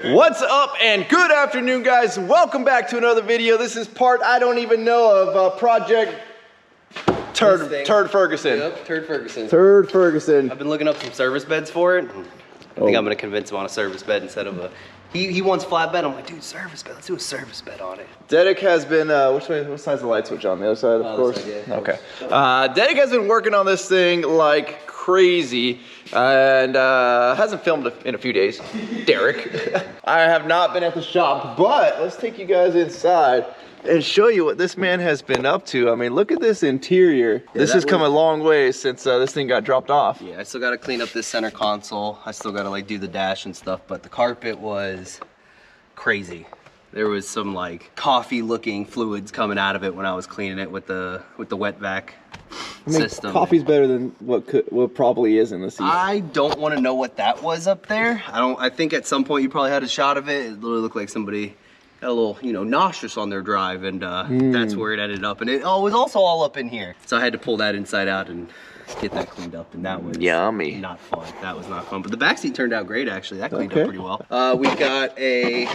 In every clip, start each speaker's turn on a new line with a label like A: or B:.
A: What's up and good afternoon, guys. Welcome back to another video. This is part I don't even know of Project Turd Ferguson.
B: Yep, Turd Ferguson.
A: Turd Ferguson.
B: I've been looking up some service beds for it. I think I'm gonna convince him on a service bed instead of a. He wants flat bed. I'm like, dude, service bed. Let's do a service bed on it.
A: Dedic has been which way? What side's the light switch on? The other side, of course.
B: Side, yeah.
A: Okay. Dedic has been working on this thing like crazy and hasn't filmed in a few days. Derek. I have not been at the shop, but let's take you guys inside and show you what this man has been up to. I mean, look at this interior. Yeah, this has come a long way since this thing got dropped off.
B: Yeah, I still gotta clean up this center console. I still gotta like do the dash and stuff, but the carpet was crazy. There was some like coffee looking fluids coming out of it when I was cleaning it with the wet vac system.
A: Coffee's better than what probably is in the seat.
B: I don't want to know what that was up there. I think at some point you probably had a shot of it. It literally looked like somebody got a little, you know, nauseous on their drive, and that's where it ended up. And it was also all up in here. So I had to pull that inside out and get that cleaned up, and that was
A: yummy.
B: Not fun. That was not fun. But the back seat turned out great, actually. That cleaned up pretty well. We got a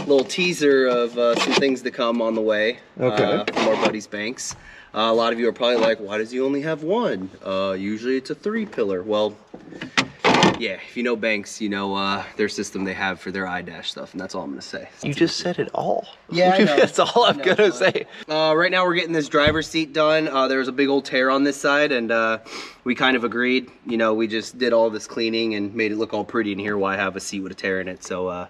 B: little teaser of some things to come on the way from our buddies Banks. A lot of you are probably like, why does he only have one? Usually it's a 3-pillar. Well, yeah, if you know Banks, you know their system they have for their iDash stuff, and that's all I'm gonna say.
A: You just said it all.
B: Yeah, I know.
A: That's all I'm gonna say.
B: Right now we're getting this driver's seat done. There was a big old tear on this side, and we kind of agreed. You know, we just did all this cleaning and made it look all pretty in here while I have a seat with a tear in it. So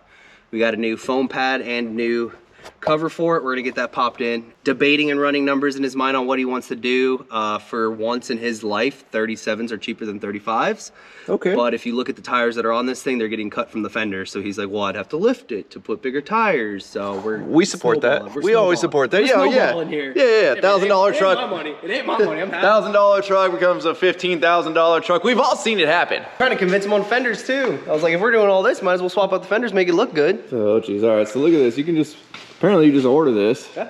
B: we got a new foam pad and new cover for it. We're gonna get that popped in. Debating and running numbers in his mind on what he wants to do. For once in his life, 37s are cheaper than 35s. Okay. But if you look at the tires that are on this thing, they're getting cut from the fender. So he's like, well, I'd have to lift it to put bigger tires. So we support that. We always support that. Yeah. Yeah. $1,000 truck. It ain't my money. It ain't my money. I'm happy. $1,000 truck becomes a $15,000 truck. We've all seen it happen. I'm trying to convince him on fenders too. I was like, if we're doing all this, might as well swap out the fenders, make it look good.
A: Oh, geez. All right. So look at this. You can just. Apparently you just order this. Yeah.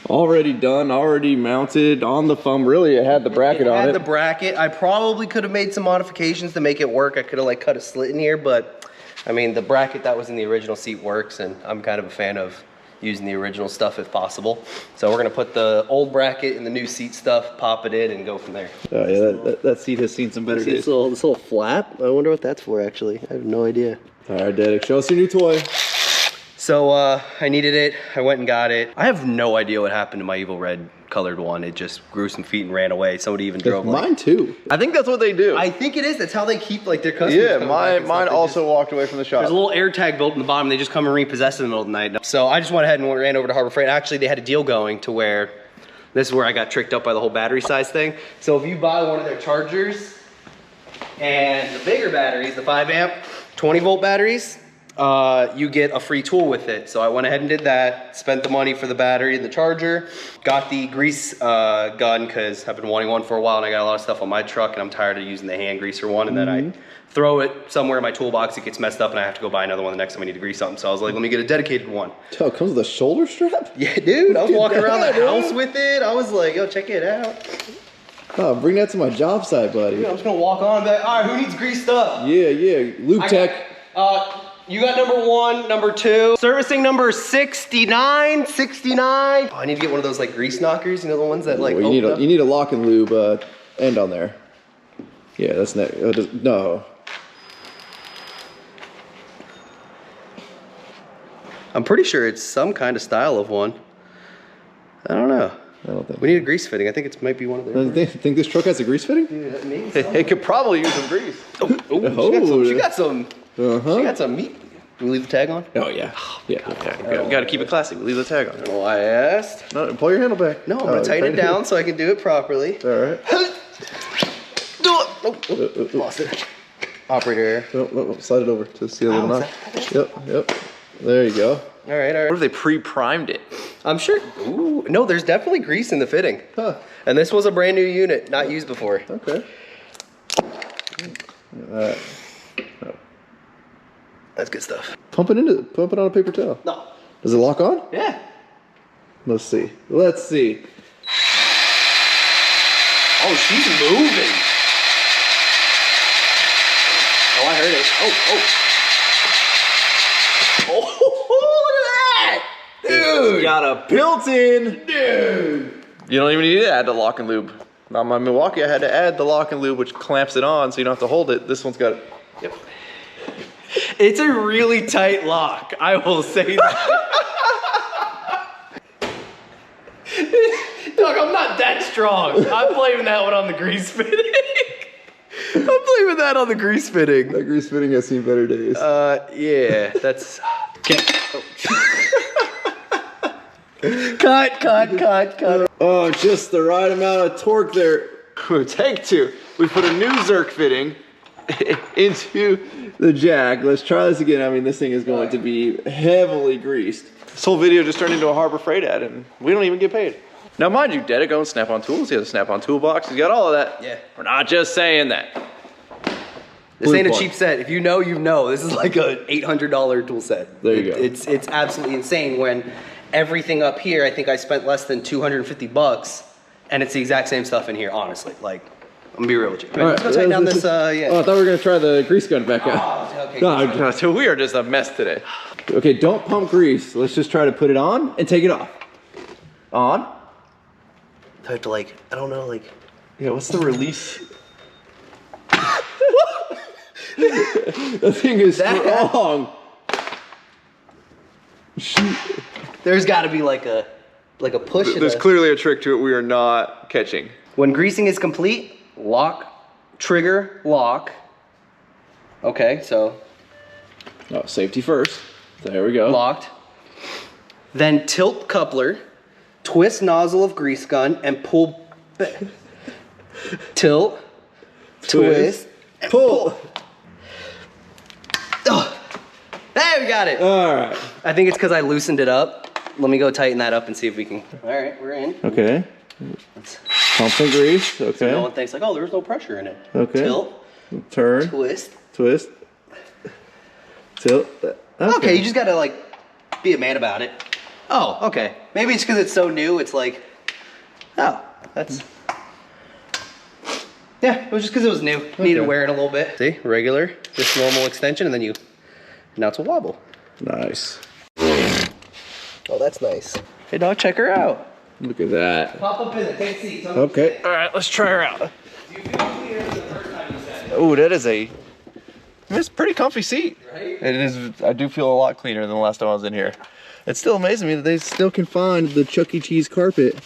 A: Already done, already mounted on the foam. Really, it had the bracket on it.
B: It had the bracket. I probably could have made some modifications to make it work. I could have like cut a slit in here, but I mean, the bracket that was in the original seat works, and I'm kind of a fan of using the original stuff if possible. So we're gonna put the old bracket in the new seat stuff, pop it in, and go from there. Oh yeah, that seat has seen some better days. This little flap, I wonder what that's for actually. I have no idea.
A: All right, Dedic, show us your new toy.
B: So I needed it, I went and got it. I have no idea what happened to my Evil Red colored one. It just grew some feet and ran away. Somebody even drove
A: mine too. I think that's what they do.
B: I think it is. That's how they keep like their customers.
A: Yeah, mine also walked away from the shop.
B: There's a little air tag built in the bottom. They just come and repossess it in the middle of the night. So I just went ahead and ran over to Harbor Freight. Actually, they had a deal going to where, this is where I got tricked up by the whole battery size thing. So if you buy one of their chargers and the bigger batteries, the 5 amp, 20 volt batteries, you get a free tool with it. So I went ahead and did that, spent the money for the battery and the charger, got the grease gun because I've been wanting one for a while and I got a lot of stuff on my truck and I'm tired of using the hand greaser one, and then I throw it somewhere in my toolbox, it gets messed up and I have to go buy another one the next time I need to grease something. So I was like, let me get a dedicated one.
A: Oh, it comes with a shoulder strap?
B: Yeah, dude, I was walking around the house with it. I was like, yo, check it out.
A: Oh, bring that to my job site, buddy.
B: Dude, I'm just gonna walk on and be like, all right, who needs greased up?
A: Yeah, lube tech.
B: You got number 1, number 2. Servicing number 69. Oh, I need to get one of those like grease knockers, you know, the ones that like
A: you need a lock and lube end on there. Yeah, that's next. No.
B: I'm pretty sure it's some kind of style of one. I don't know.
A: I don't think
B: we need a grease fitting. I think it might be one of those.
A: Think this truck has a grease fitting?
B: Yeah, maybe.
A: It could probably use some grease.
B: She got some. She got some meat. Can we leave the tag on?
A: Oh yeah. Yeah. We gotta keep it classy. We leave the tag on.
B: Well, I asked.
A: No, pull your handle back.
B: No, I'm gonna tighten it down so I can do it properly.
A: All right.
B: Lost it. Operator.
A: No, slide it over to see a little knock. Yep. There you go.
B: All right.
A: What if they pre-primed it?
B: I'm sure. Ooh, no, there's definitely grease in the fitting. Huh. And this was a brand new unit, not used before.
A: Okay.
B: That's good stuff.
A: Pump it on a paper towel.
B: No.
A: Does it lock on?
B: Yeah.
A: Let's see.
B: Oh, she's moving. Oh, I heard it. Oh.
A: It's got a built-in. Dude. You don't even need to add the lock and lube. On my Milwaukee, I had to add the lock and lube, which clamps it on so you don't have to hold it. This one's got it. Yep.
B: It's a really tight lock, I will say that. Dog, I'm not that strong. I'm blaming that one on the grease fitting. I'm blaming that on the grease fitting.
A: That grease fitting has seen better days.
B: Yeah, that's... Cut.
A: Oh, just the right amount of torque there. Take two. We put a new Zerk fitting into the jack. Let's try this again. I mean, this thing is going to be heavily greased. This whole video just turned into a Harbor Freight ad, and we don't even get paid. Now, mind you, Dedic owns Snap-on Tools. He has a Snap-on toolbox. He's got all of that.
B: Yeah.
A: We're not just saying that.
B: This ain't a cheap set. If you know, you know. This is like a $800 tool set.
A: There you go.
B: It's absolutely insane when everything up here, I think I spent less than 250 bucks, and it's the exact same stuff in here, honestly. Like, I'm gonna be real with you.
A: All right,
B: let's go tighten down this, yeah.
A: Oh, I thought we were gonna try the grease gun back out.
B: Oh, okay.
A: No, so we are just a mess today. Okay, don't pump grease. Let's just try to put it on and take it off. On.
B: I have to like, I don't know, like.
A: Yeah, what's the release? The thing is strong. Shoot.
B: There's got to be like a push.
A: There's clearly a trick to it we are not catching.
B: When greasing is complete, lock, trigger, lock. Okay, so.
A: Oh, safety first. There we go.
B: Locked. Then tilt coupler, twist nozzle of grease gun, and pull back. Tilt, twist,
A: pull.
B: Oh, there we got it.
A: All right.
B: I think it's because I loosened it up. Let me go tighten that up and see if we can. All right, we're in.
A: Okay. Pump some grease. Okay.
B: So no one thinks like, oh, there's no pressure in it.
A: Okay.
B: Tilt.
A: Turn.
B: Twist.
A: Twist. Tilt.
B: Okay, you just gotta like be a man about it. Oh, okay. Maybe it's because it's so new. It's like, oh, that's. Yeah, it was just because it was new. Needed wearing a little bit. See, regular, just normal extension, and then you. Now it's a wobble.
A: Nice.
B: Oh, that's nice. Hey, dog, check her out.
A: Look at that.
B: Pop up in it. Take a seat.
A: Okay. All right, let's try her out.
B: Do you feel clear the first time you said it?
A: Oh, that is it's a pretty comfy seat.
B: Right?
A: It is. I do feel a lot cleaner than the last time I was in here. It's still amazing me that they still can find the Chuck E. Cheese carpet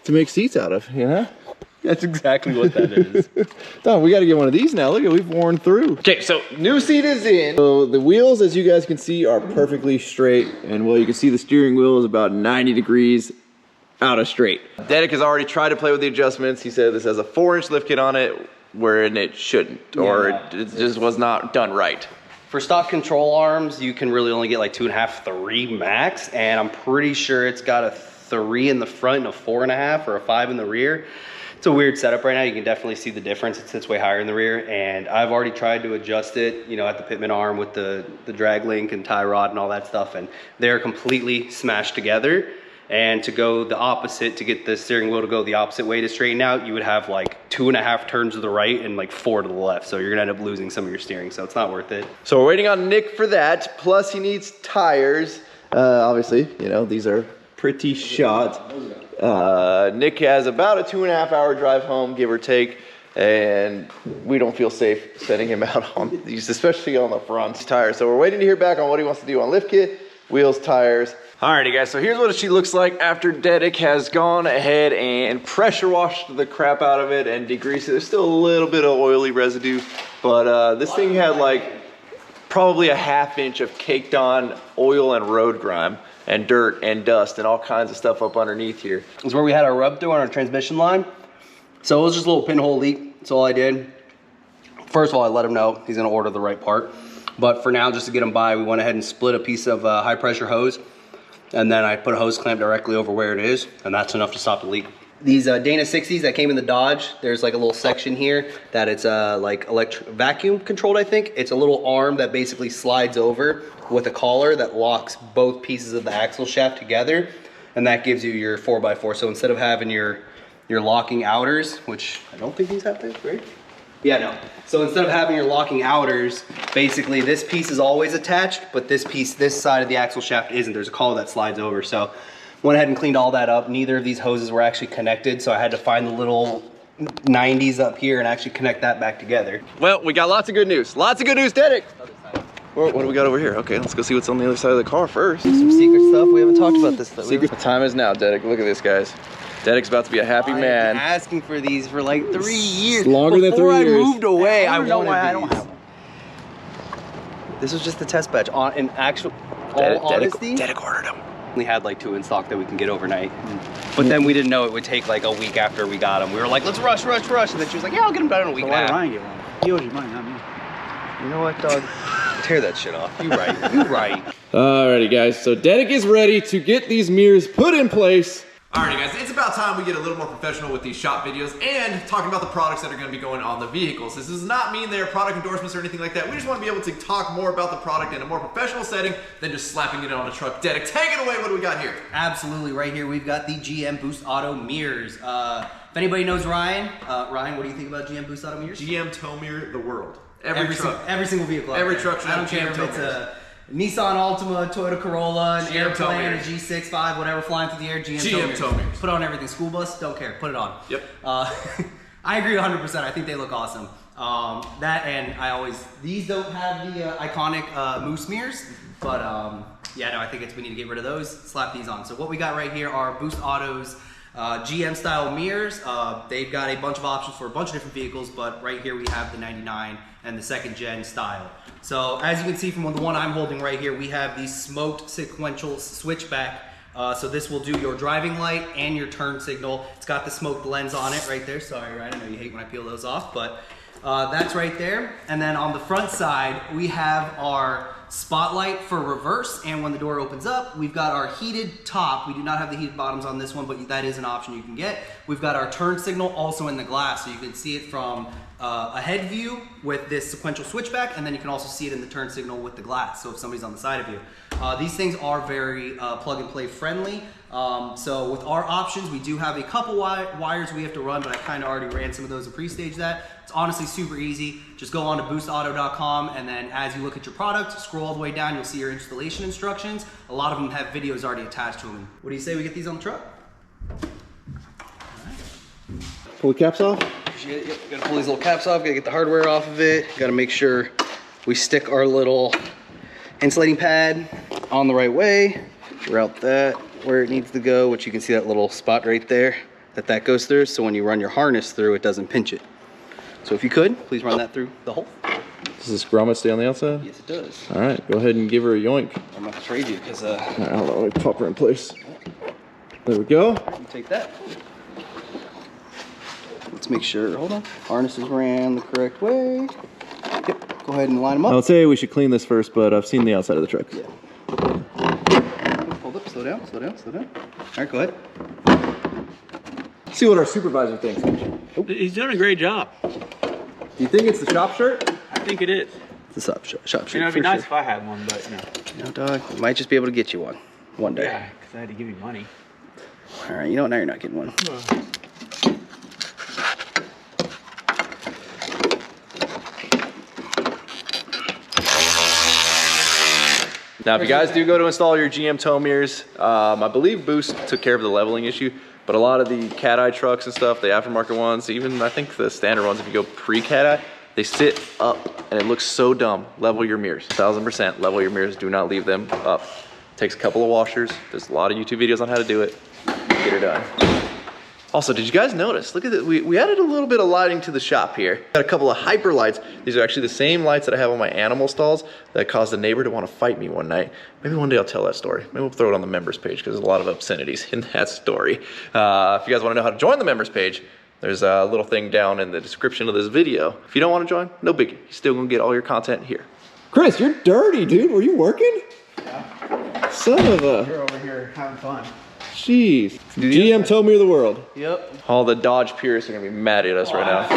A: to make seats out of, you know?
B: That's exactly what that is.
A: Don, we got to get one of these now. Look at, we've worn through. Okay, so new seat is in. So the wheels, as you guys can see, are perfectly straight. And well, you can see the steering wheel is about 90 degrees out of straight. Dedic has already tried to play with the adjustments. He said this has a 4-inch lift kit on it, wherein it shouldn't, or it just was not done right.
B: For stock control arms, you can really only get like 2.5, 3 max, and I'm pretty sure it's got a 3 in the front and a 4.5 or a 5 in the rear. It's a weird setup right now. You can definitely see the difference. It sits way higher in the rear, and I've already tried to adjust it, you know, at the pitman arm with the drag link and tie rod and all that stuff, and they're completely smashed together. And to go the opposite, to get the steering wheel to go the opposite way to straighten out, you would have like 2.5 turns to the right and like 4 to the left. So you're gonna end up losing some of your steering, so it's not worth it. So we're waiting on Nick for that. Plus he needs tires. Obviously, you know, these are pretty shot. Nick has about a 2.5 hour drive home, give or take. And we don't feel safe sending him out on these, especially on the front tires. So we're waiting to hear back on what he wants to do on lift kit, wheels, tires. Alrighty guys, so here's what she looks like after Dedic has gone ahead and pressure washed the crap out of it and degreased it. There's still a little bit of oily residue, but this thing had like probably a 1/2 inch of caked on oil and road grime and dirt and dust and all kinds of stuff up underneath here. This is where we had our rub through on our transmission line. So it was just a little pinhole leak. That's all I did. First of all, I let him know he's gonna order the right part. But for now, just to get him by, we went ahead and split a piece of high pressure hose. And then I put a hose clamp directly over where it is, and that's enough to stop the leak. These Dana 60s that came in the Dodge, there's like a little section here that it's like vacuum controlled, I think. It's a little arm that basically slides over with a collar that locks both pieces of the axle shaft together, and that gives you your 4x4. So instead of having your locking outers, which I don't think these have this, right? Yeah, no. So instead of having your locking outers, basically this piece is always attached, but this piece, this side of the axle shaft isn't. There's a collar that slides over. So Went ahead and cleaned all that up. Neither of these hoses were actually connected, so I had to find the little 90s up here and actually connect that back together.
A: Well, we got lots of good news. Lots of good news, Derek. What do we got over here? Okay, let's go see what's on the other side of the car first.
B: Some secret stuff. We haven't talked about this stuff.
A: Secret. The time is now, Derek. Look at this, guys. Derek's about to be a happy man.
B: I've been asking for these for like 3 years.
A: Longer than 3 years.
B: Before I moved away, I
C: don't know
B: wanted
C: why
B: these.
C: I don't have them.
B: This was just the test batch. On in actual honesty,
A: Derek ordered them.
B: we had like 2 in stock that we can get overnight. But then we didn't know it would take like a week after we got them. We were like, let's rush. And then she was like, yeah, I'll get them done in a week
C: So
B: and a
C: why did
B: half.
C: Ryan get one? He owes you money, not me.
B: You know what, dog? Tear that shit off. You right. You right.
A: Alrighty, guys. So Derek is ready to get these mirrors put in place. Alrighty, guys. It's about time we get a little more professional with these shop videos and talking about the products that are going to be going on the vehicles. This does not mean they're product endorsements or anything like that. We just want to be able to talk more about the product in a more professional setting than just slapping it on a truck. Derek, take it away. What do we got here?
B: Absolutely. Right here, we've got the GM Boost Auto mirrors. If anybody knows Ryan, Ryan, what do you think about GM Boost Auto mirrors?
A: GM tow mirror the world. Every truck.
B: Every single vehicle.
A: Every truck should
B: I don't
A: have
B: care
A: GM
B: if
A: tow
B: it's
A: mirrors.
B: a Nissan Altima, Toyota Corolla, an
A: GM tow
B: airplane, a
A: mirrors.
B: G6, 5, whatever flying through the air, GM
A: tow mirrors.
B: Put on everything. School bus, don't care. Put it on.
A: Yep.
B: I agree 100%. I think they look awesome. That and these don't have the iconic moose mirrors, but yeah, no, I think we need to get rid of those, slap these on. So what we got right here are Boost Auto's GM style mirrors. They've got a bunch of options for a bunch of different vehicles, but right here we have the 99 and the 2nd gen style. So as you can see from the one I'm holding right here, we have the smoked sequential switchback. So this will do your driving light and your turn signal. It's got the smoked lens on it right there. Sorry, Ryan, I know you hate when I peel those off, but that's right there. And then on the front side, we have our spotlight for reverse, and when the door opens up, we've got our heated top. We do not have the heated bottoms on this one, but that is an option you can get. We've got our turn signal also in the glass, so you can see it from a head view with this sequential switchback, and then you can also see it in the turn signal with the glass, so if somebody's on the side of you. These things are very plug and play friendly. So with our options, we do have a couple wires we have to run, but I kind of already ran some of those and pre-staged that. It's honestly super easy. Just go on to boostauto.com, and then as you look at your product, scroll all the way down, you'll see your installation instructions. A lot of them have videos already attached to them. What do you say we get these on the truck?
A: Pull the caps off?
B: Yep, gotta pull these little caps off, gotta get the hardware off of it. Gotta make sure we stick our little insulating pad on the right way. Route that where it needs to go, which you can see that little spot right there that goes through. So when you run your harness through, it doesn't pinch it. So if you could, please run that through the hole.
A: Does this grommet stay on the outside?
B: Yes, it does.
A: All right, go ahead and give her a yoink.
B: I'm gonna trade you because
A: All right, hold on, let me pop her in place. There we go.
B: you take that. Let's make sure, hold on, harnesses ran the correct way. Yep, go ahead and line them up.
A: I'll say we should clean this first, but I've seen the outside of the truck.
B: Yeah. Hold up, slow down, slow down, slow down. All right, go ahead.
A: See what our supervisor thinks.
C: He's doing a great job.
A: Do you think it's the shop shirt?
C: I think it is.
B: It's a shop shirt.
C: You know, it'd be nice if I had one, but
B: You know, dog, we might just be able to get you one day.
C: yeah, because I had to give you money.
B: All right, you know what? Now you're not getting one.
A: Now, if you guys do go to install your GM tow mirrors, I believe Boost took care of the leveling issue, but a lot of the cat eye trucks and stuff, the aftermarket ones, even I think the standard ones, if you go pre-cat eye, they sit up and it looks so dumb. Level your mirrors, 1000%. Level your mirrors, do not leave them up. Takes a couple of washers. There's a lot of YouTube videos on how to do it. Get her done. Also, did you guys notice? Look at it. We added a little bit of lighting to the shop here. Got a couple of hyper lights. These are actually the same lights that I have on my animal stalls that caused a neighbor to want to fight me one night. Maybe one day I'll tell that story. Maybe we'll throw it on the members page because there's a lot of obscenities in that story. If you guys want to know how to join the members page, there's a little thing down in the description of this video. If you don't want to join, no biggie. You're still gonna get all your content here. Chris, you're dirty, dude. Were you working?
C: Yeah.
A: Son of a...
C: You're over here having fun.
A: Jeez. GM told me the world.
B: Yep.
A: All the Dodge purists are gonna be mad at us right now.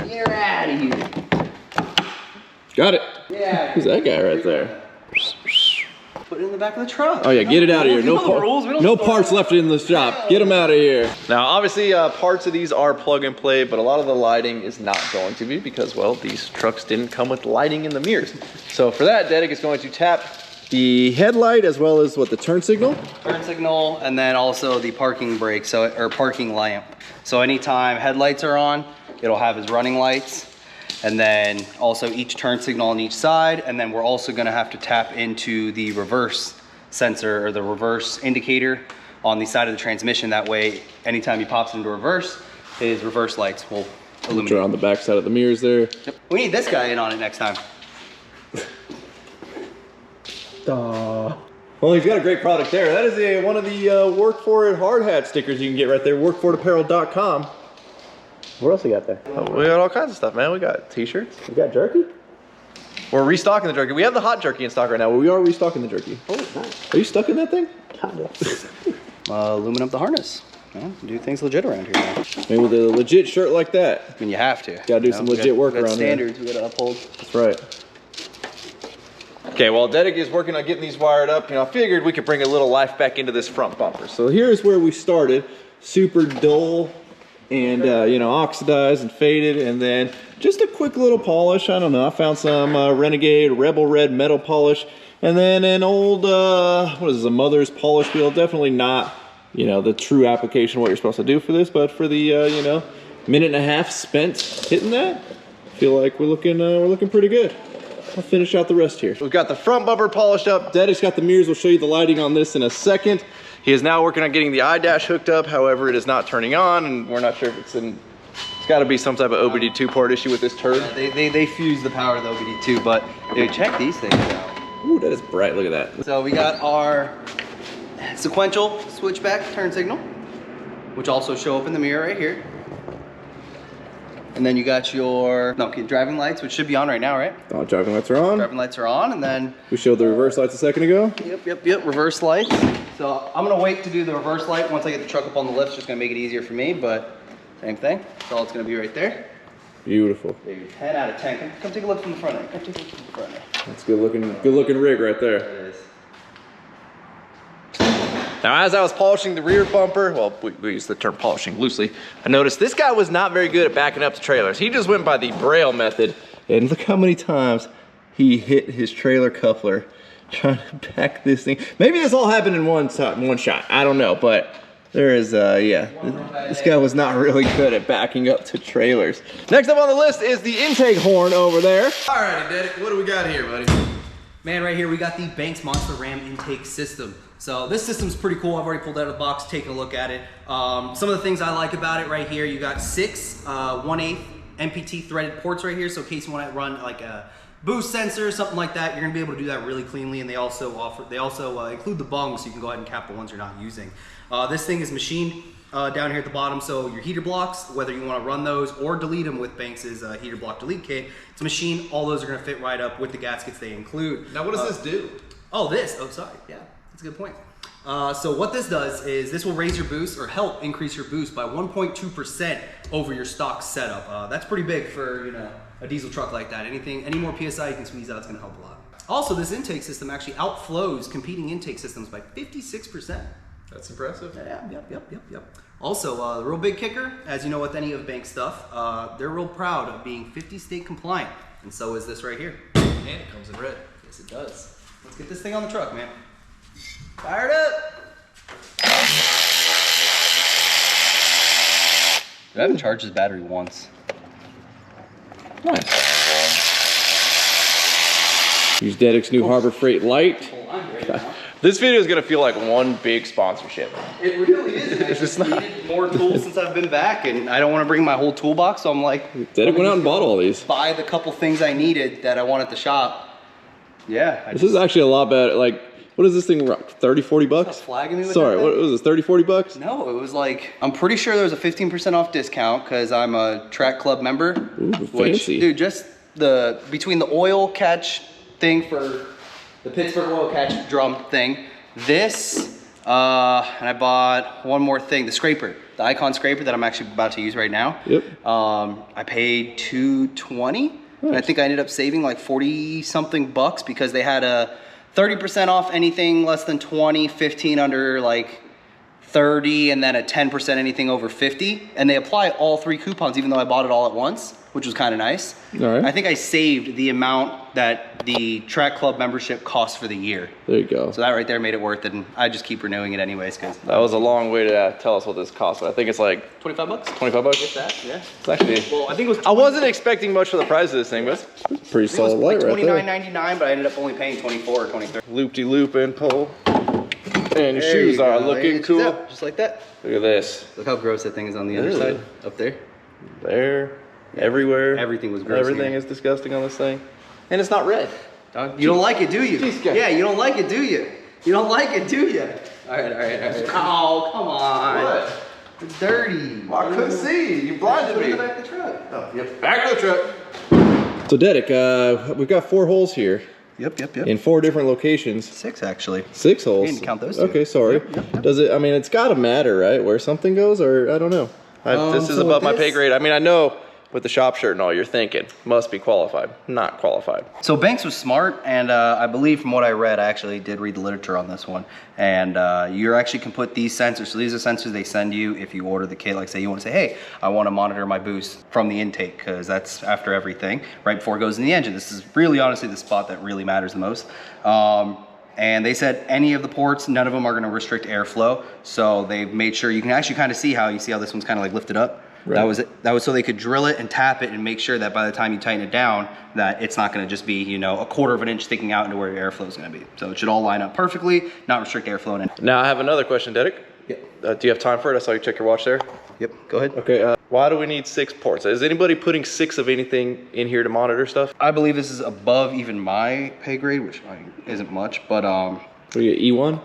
B: Get out of here.
A: Got it.
B: Yeah.
A: Who's that guy right there?
B: Put it in the back of the truck.
A: Oh yeah, get it out of here.
B: No rules. We don't
A: No parts left in the shop. Get them out of here. Now, obviously, parts of these are plug and play, but a lot of the lighting is not going to be because, well, these trucks didn't come with lighting in the mirrors. So for that, Dedic is going to tap the headlight as well as what, the turn signal?
B: Turn signal, and then also the parking brake, or parking lamp. So anytime headlights are on, it'll have his running lights. And then also each turn signal on each side. And then we're also gonna have to tap into the reverse sensor or the reverse indicator on the side of the transmission. That way, anytime he pops into reverse, his reverse lights will illuminate.
A: Which are on the back side of the mirrors there.
B: Yep. We need this guy in on it next time.
A: Well, he's got a great product there. That is one of the Work For It hard hat stickers you can get right there, workforitapparel.com. What else we got there? Oh, we got all kinds of stuff, man. We got t-shirts. We got jerky. We're restocking the jerky. We have the hot jerky in stock right now, but we are restocking the jerky. Oh, nice. Are you stuck in that thing?
C: Kinda.
B: Lubing up the harness. Yeah, do things legit around here now.
A: I mean, with a legit shirt like that.
B: I mean, you have to.
A: Gotta do some legit work around
B: standards we gotta uphold.
A: That's right. Okay, well, Dedic is working on getting these wired up. You know, I figured we could bring a little life back into this front bumper. So here's where we started. Super dull and, you know, oxidized and faded. And then just a quick little polish. I don't know. I found some Renegade Rebel Red metal polish. And then an old, what is this, a mother's polish wheel. Definitely not, you know, the true application of what you're supposed to do for this. But for the, you know, minute and a half spent hitting that, I feel like we're looking pretty good. I'll finish out the rest here. We've got the front bumper polished up. Dedic's got the mirrors. We'll show you the lighting on this in a second. He is now working on getting the iDash hooked up. However, it is not turning on, and we're not sure if it's got to be some type of OBD2 port issue with this turd.
B: They fuse the power of the OBD2, but dude, check these things out.
A: Ooh, that is bright. Look at that.
B: So we got our sequential switchback turn signal, which also show up in the mirror right here. And then you got your driving lights, which should be on right now, right?
A: Oh, driving lights are on.
B: Driving lights are on, and then
A: we showed the reverse lights a second ago.
B: Yep, reverse lights. So I'm gonna wait to do the reverse light once I get the truck up on the lift. It's just gonna make it easier for me, but same thing. That's all it's gonna be right there.
A: Beautiful.
B: Baby, 10 out of 10. Come take a look from the front end. Come take a look from the front end.
A: That's good looking rig right there.
B: There it is.
A: Now, as I was polishing the rear bumper, well, we use the term polishing loosely, I noticed this guy was not very good at backing up to trailers. He just went by the Braille method, and look how many times he hit his trailer coupler trying to back this thing. Maybe this all happened in one shot. I don't know, but there is, yeah, this guy was not really good at backing up to trailers. Next up on the list is the intake horn over there.
D: Alrighty, Dedic, what do we got here, buddy?
E: Man, right here we got the Banks Monster Ram intake system. So this system's pretty cool. I've already pulled out of the box, taken a look at it. Some of the things I like about it right here, you got 6 1/8 MPT threaded ports right here. So in case you want to run like a boost sensor or something like that, you're gonna be able to do that really cleanly. And they also include the bungs, so you can go ahead and cap the ones you're not using. This thing is machined down here at the bottom, so your heater blocks, whether you want to run those or delete them with Banks's heater block delete kit, it's machined. All those are going to fit right up with the gaskets they include.
D: Now, what does this do?
E: Oh, sorry, yeah, that's a good point. So what this does is this will raise your boost or help increase your boost by 1.2% over your stock setup. That's pretty big for, you know, a diesel truck like that. Any more PSI you can squeeze out is going to help a lot. Also, this intake system actually outflows competing intake systems by 56%.
D: That's impressive.
E: Yeah, yep. Also, the real big kicker, as you know with any of Banks stuff, they're real proud of being 50 state compliant, and so is this right here.
D: And it comes in red.
E: Yes, it does. Let's get this thing on the truck, man. Fire it up!
B: I haven't charged this battery once.
A: Nice. Use Dedic's new Harbor Freight light. This video is gonna feel like one big sponsorship.
B: It really is. I just needed more tools since I've been back, and I don't want to bring my whole toolbox, so I'm like,
A: Dedic went out and bought all these.
B: Buy the couple things I needed that I want at the shop. Yeah.
A: This is actually a lot better. Like, what is this thing, 30, 40 bucks?
B: Flagging me with
A: Sorry,
B: that
A: what was this, 30, 40 bucks?
B: No, it was like, I'm pretty sure there was a 15% off discount because I'm a track club member.
A: Ooh,
B: which,
A: fancy.
B: dude, just between the oil catch thing for the Pittsburgh oil catch drum thing, this, and I bought one more thing, the scraper, the Icon scraper that I'm actually about to use right now.
A: Yep.
B: I paid $220, and I think I ended up saving like 40 something bucks because they had a 30% off anything less than 20, 15 under like 30, and then a 10% anything over 50. And they apply all 3 coupons, even though I bought it all at once, which was kind of nice.
A: All right.
B: I think I saved the amount that the track club membership costs for the year.
A: There you go.
B: So that right there made it worth it, and I just keep renewing it anyways, because
A: That was a long way to tell us what this costs, but I think it's like
B: 25 bucks.
A: 25 bucks.
B: Get that? Yeah.
A: It's actually.
B: Well, I think it was.
A: I wasn't expecting much for the price of this thing, but it's pretty
B: It was
A: solid
B: like
A: light right there.
B: $29.99, but I ended up only paying 24 or 23.
A: Loop-de-loop and pull. And your
B: There
A: shoes
B: you
A: are
B: go.
A: looking
B: It's
A: cool.
B: up, just like that.
A: Look at this.
B: Look how gross that thing is on the other
A: Ew.
B: side, up there.
A: There. Everywhere.
B: Everything was gross
A: Everything
B: here.
A: is disgusting on this thing. And it's not red.
B: Dog, you don't like it, do you?
A: Jeez, guy.
B: Yeah, you don't like it, do you? You don't like it, do you? All right. Oh, come on.
A: What?
B: It's dirty.
A: I couldn't see. You blinded
B: Put it
A: me.
B: in the back of the truck.
A: Oh, yep. Back of the truck. So Derek, we've got 4 holes here
B: Yep.
A: in 4 different locations.
B: 6 actually.
A: 6 holes.
B: You didn't count those two.
A: Okay, sorry.
B: Yep.
A: Does it? I mean, it's got to matter, right? Where something goes, or I don't know. This is
B: so
A: above my
B: this-
A: pay grade. I mean, I know with the shop shirt and all, you're thinking must be qualified, not qualified.
B: So Banks was smart, and I believe from what I read, I actually did read the literature on this one, and you actually can put these sensors. So these are sensors they send you if you order the kit. Like say you want to say, hey, I want to monitor my boost from the intake, because that's after everything, right before it goes in the engine. This is really honestly the spot that really matters the most. And they said any of the ports, none of them are going to restrict airflow. So they made sure you can actually kind of see how this one's kind of like lifted up.
A: Right.
B: That was so they could drill it and tap it and make sure that by the time you tighten it down, that it's not going to just be, you know, 1/4 of an inch sticking out into where your airflow is going to be. So it should all line up perfectly, not restrict airflow in.
A: Now I have another question, Derek.
B: Yep.
A: Do you have time for it? I saw you check your watch there.
B: Yep. Go ahead.
A: Okay. Why do we need 6 ports? Is anybody putting 6 of anything in here to monitor stuff?
B: I believe this is above even my pay grade, which isn't much, but
A: We get E1.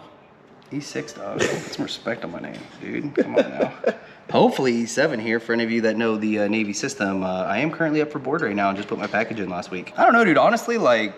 B: E6 dog. Put some respect on my name, dude. Come on now. Hopefully E7 here for any of you that know the Navy system. I am currently up for board right now and just put my package in last week. I don't know, dude. Honestly, like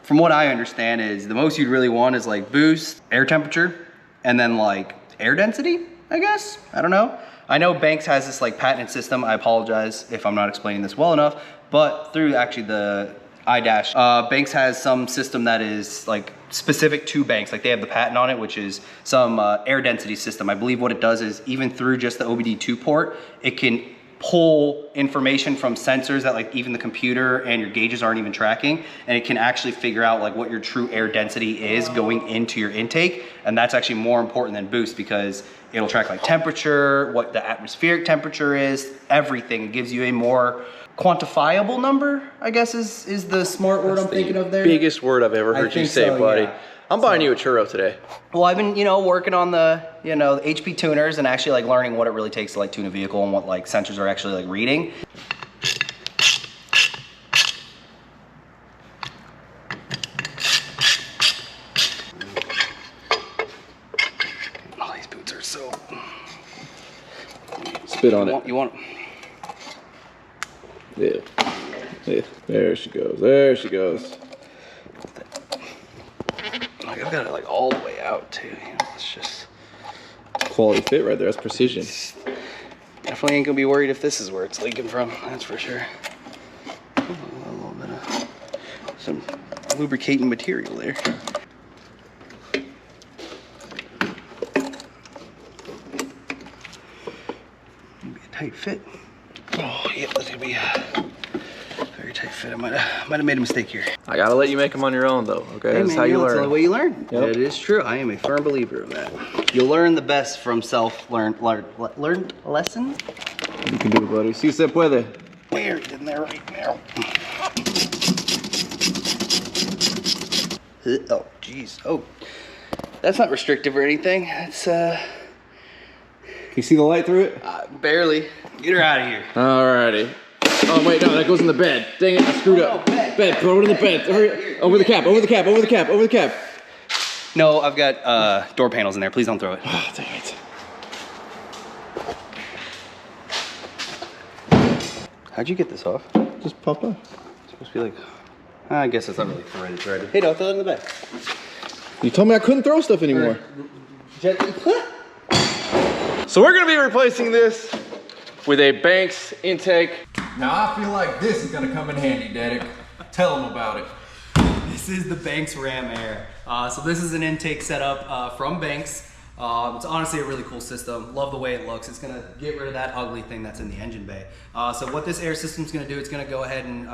B: from what I understand is the most you'd really want is like boost, air temperature, and then like air density, I guess. I don't know. I know Banks has this like patented system. I apologize if I'm not explaining this well enough, but through actually the Banks has some system that is like specific to Banks. Like they have the patent on it, which is some air density system. I believe what it does is even through just the OBD2 port, it can pull information from sensors that like even the computer and your gauges aren't even tracking, and it can actually figure out like what your true air density is going into your intake. And that's actually more important than boost, because it'll track like temperature, what the atmospheric temperature is, everything. It gives you a more quantifiable number, I guess is the smart word I'm thinking of there.
A: Biggest word I've ever heard you
B: think
A: say,
B: so,
A: buddy.
B: yeah.
A: I'm buying you a churro today.
B: Well, I've been, working on the, the HP tuners and actually like learning what it really takes to like tune a vehicle and what like sensors are actually like reading. Oh, these boots are so.
A: Spit on it.
B: You want?
A: Yeah. Yeah. There she goes. There she goes.
B: Like I've got it like all the way out too. It's just
A: Quality fit right there. That's precision.
B: definitely ain't gonna be worried if this is where it's leaking from. That's for sure. A little bit of some lubricating material there. Be a tight fit. Oh yeah, that's gonna be a very tight fit. I might have made a mistake here.
A: I gotta let you make them on your own, though. Okay,
B: Hey,
A: that's
B: man,
A: how you
B: that's the
A: learn.
B: only way you learn.
A: Yep.
B: It is true. I am a firm believer of that. You'll learn the best from learned lessons.
A: You can do it, buddy. Si se puede.
B: Where in there right now? Oh, jeez. Oh, that's not restrictive or anything. That's
A: You see the light through it?
B: barely. Get her out of here.
A: Alrighty. Oh wait, no, that goes in the bed. Dang it, I screwed up. Bed, throw it in the bed. Hurry. Over the cap, over the cap, over the cap, over the cap.
B: No, I've got door panels in there. Please don't throw it.
A: Oh, dang it.
B: How'd you get this off?
A: Just pop up.
B: It's supposed to be like. I guess it's not really threaded. Hey, don't throw it in the back.
A: You told me I couldn't throw stuff anymore. So we're gonna be replacing this with a Banks intake.
D: Now I feel like this is gonna come in handy, Derek. Tell them about it.
E: This is the Banks Ram Air. So this is an intake setup from Banks. It's honestly a really cool system. Love the way it looks. It's gonna get rid of that ugly thing that's in the engine bay. So what this air system's gonna do, it's gonna go ahead and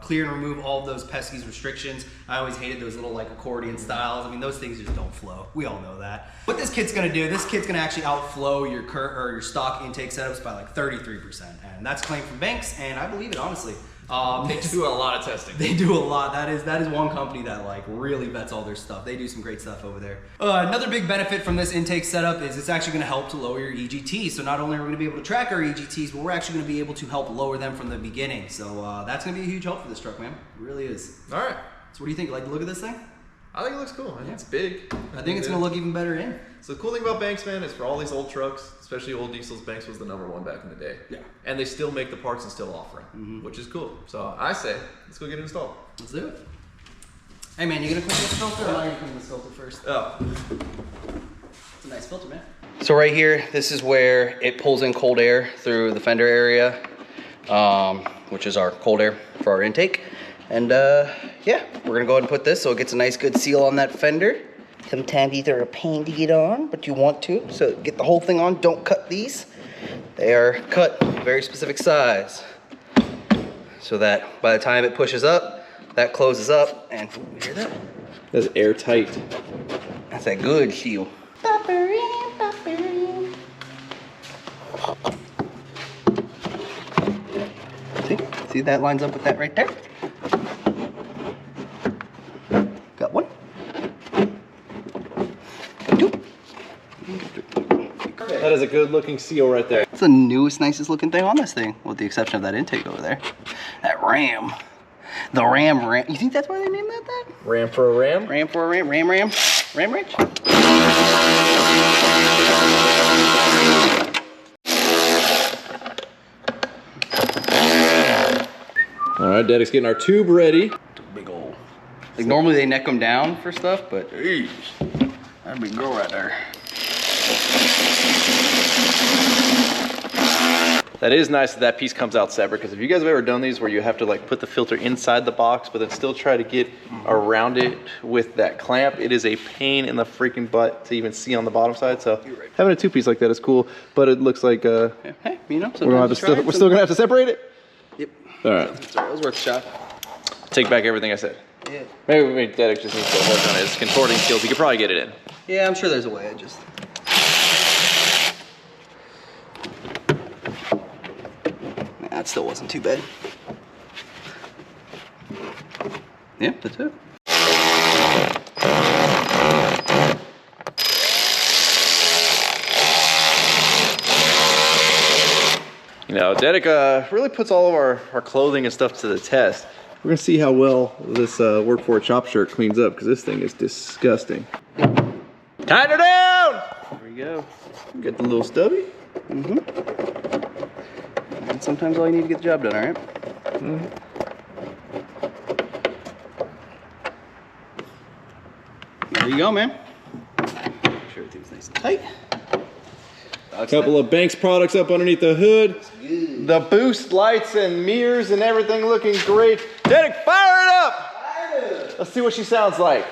E: clear and remove all of those pesky restrictions. I always hated those little like accordion styles. I mean, those things just don't flow. We all know that. What this kit's gonna do, this kit's gonna actually outflow your your stock intake setups by like 33%. And that's claimed from Banks, and I believe it honestly.
D: They do a lot of testing.
E: They do a lot. That is one company that like really vets all their stuff. They do some great stuff over there. Another big benefit from this intake setup is it's actually going to help to lower your EGT. So not only are we going to be able to track our EGTs, but we're actually going to be able to help lower them from the beginning. So that's going to be a huge help for this truck, man. It really is.
D: All right.
E: So what do you think? Like the look of this thing?
D: I think it looks cool. I think it's big.
E: I think it's going to look even better in.
D: So the cool thing about Banks, man, is for all these old trucks, especially old diesels, Banks was the #1 back in the day.
E: Yeah.
D: And they still make the parts and still offer them, which is cool. So I say, let's go get it installed.
E: Let's do it. Hey man, you going to clean this filter or am I going to clean this filter first?
D: Oh.
E: It's a nice filter, man.
B: So right here, this is where it pulls in cold air through the fender area, which is our cold air for our intake. And yeah, we're gonna go ahead and put this so it gets a nice good seal on that fender. Sometimes these are a pain to get on, but you want to. So get the whole thing on, don't cut these. They are cut very specific size so that by the time it pushes up, that closes up, and you hear that?
A: That's airtight.
B: That's a good seal. See that lines up with that right there? Got one. Got two.
A: That is a good looking seal right there.
B: It's the newest, nicest looking thing on this thing, with the exception of that intake over there. That ram. The ram. You think that's why they named that?
A: Ram for a ram?
B: Ram for a ram. Ram wrench?
A: All right, Daddy's getting our tube ready.
B: Big old. Like normally they neck them down for stuff, but geez, that big girl right there.
A: That is nice that that piece comes out separate, because if you guys have ever done these where you have to like put the filter inside the box but then still try to get around it with that clamp, it is a pain in the freaking butt to even see on the bottom side. So having a two-piece like that is cool, but it looks like
B: Hey, you know,
A: we're still gonna have to separate it.
B: Yep.
A: All right.
B: Sorry, it was worth a shot.
A: Take back everything I said.
B: Yeah.
A: Maybe Derek just needs to work on his contorting skills. He could probably get it in.
B: Yeah, I'm sure there's a way. I just. That still wasn't too bad. Yeah, that's it.
A: You know, Derek really puts all of our clothing and stuff to the test. We're gonna see how well this work for a chop shirt cleans up, because this thing is disgusting. Tighten her down! There we go. Get the little stubby.
B: And sometimes all you need to get the job done, all right? There you go, man. Make sure everything's nice and tight.
A: A couple of Banks products up underneath the hood. The boost lights and mirrors and everything looking great. Derek, fire it up! Let's see what she sounds like.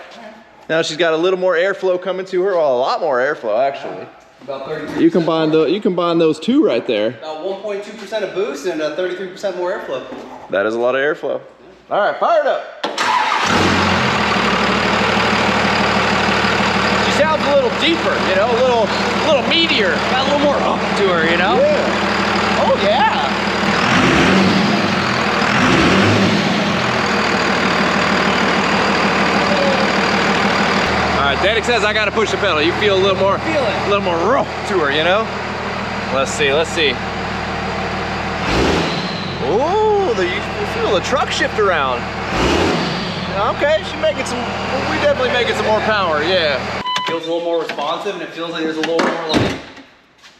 A: Now she's got a little more airflow coming to her. Well, a lot more airflow, actually.
E: About 33%.
A: You combine those two right there.
E: About 1.2% of boost and 33% more airflow.
A: That is a lot of airflow. All right, fire it up. She sounds a little deeper, you know, a little meatier. Got a little more up to her, you know? Yeah. Oh yeah. All right, Derek says I gotta push the pedal. You feel a little more, a little more rough to her, you know? Let's see. Oh, you feel the truck shift around. Okay, she's making some, we definitely making some more power, yeah.
B: Feels a little more responsive, and it feels like there's a little more like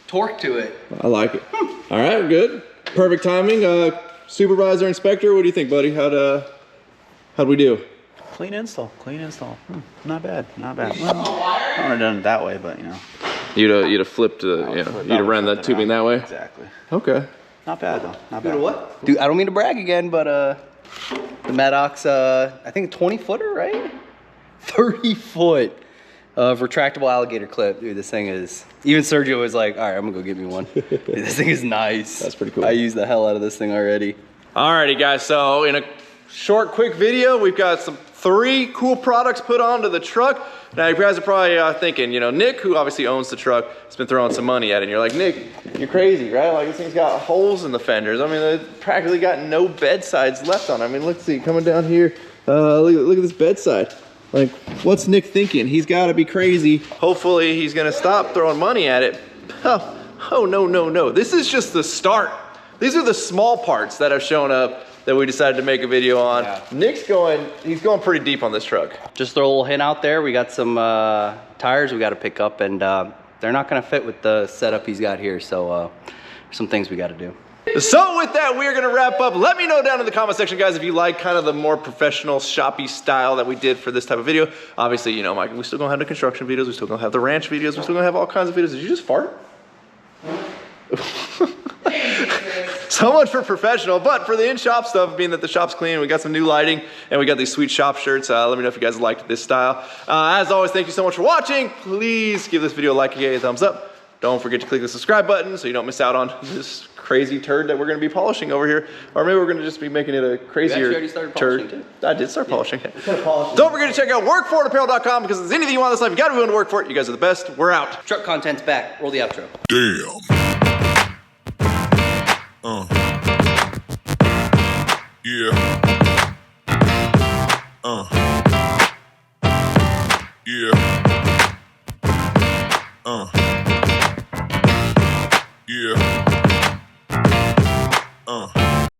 B: torque to it.
A: I like it. All right, good. Perfect timing. Supervisor, inspector, what do you think, buddy? How'd we do?
C: Clean install. Not bad. Well, I wouldn't have done it that way, but you know.
A: You'd have flipped, you'd have ran that tubing that way?
C: Exactly.
A: Okay.
C: Not bad though. Not bad.
B: What? Dude, I don't mean to brag again, but The Maddox, I think 20 footer, right? 30 foot of retractable alligator clip. Dude, this thing is, even Sergio was like, all right, I'm gonna go get me one. Dude, this thing is nice.
A: That's pretty cool.
B: I used the hell out of this thing already.
A: Alrighty guys, so in a short, quick video, we've got 3 cool products put onto the truck. Now you guys are probably thinking, you know, Nick, who obviously owns the truck, has been throwing some money at it. And you're like, Nick, you're crazy, right? Like this thing's got holes in the fenders. I mean, it's practically got no bed sides left on it. I mean, let's see, coming down here, look at this bedside. Like, what's Nick thinking? He's gotta be crazy. Hopefully he's gonna stop throwing money at it. Oh, no. This is just the start. These are the small parts that have shown up that we decided to make a video on. Yeah. Nick's he's going pretty deep on this truck.
B: Just throw a little hint out there. We got some tires we got to pick up, and they're not going to fit with the setup he's got here. So some things we got to do.
A: So with that, we're gonna wrap up. Let me know down in the comment section, guys, if you like kind of the more professional, shoppy style that we did for this type of video. Obviously, you know, Mike, we still gonna have the construction videos, we still gonna have the ranch videos, we still gonna have all kinds of videos. Did you just fart? So much for professional, but for the in-shop stuff, being that the shop's clean, we got some new lighting, and we got these sweet shop shirts. Let me know if you guys liked this style. As always, thank you so much for watching. Please give this video a like, a thumbs up. Don't forget to click the subscribe button so you don't miss out on this crazy turd that we're gonna be polishing over here. Or maybe we're gonna just be making it a crazier turd. Too. I did start polishing it. Don't forget to check out workforitapparel.com because if there's anything you want in this life, you gotta be willing to work for it. You guys are the best. We're out.
B: Truck content's back. Roll the outro.
F: Damn. Yeah.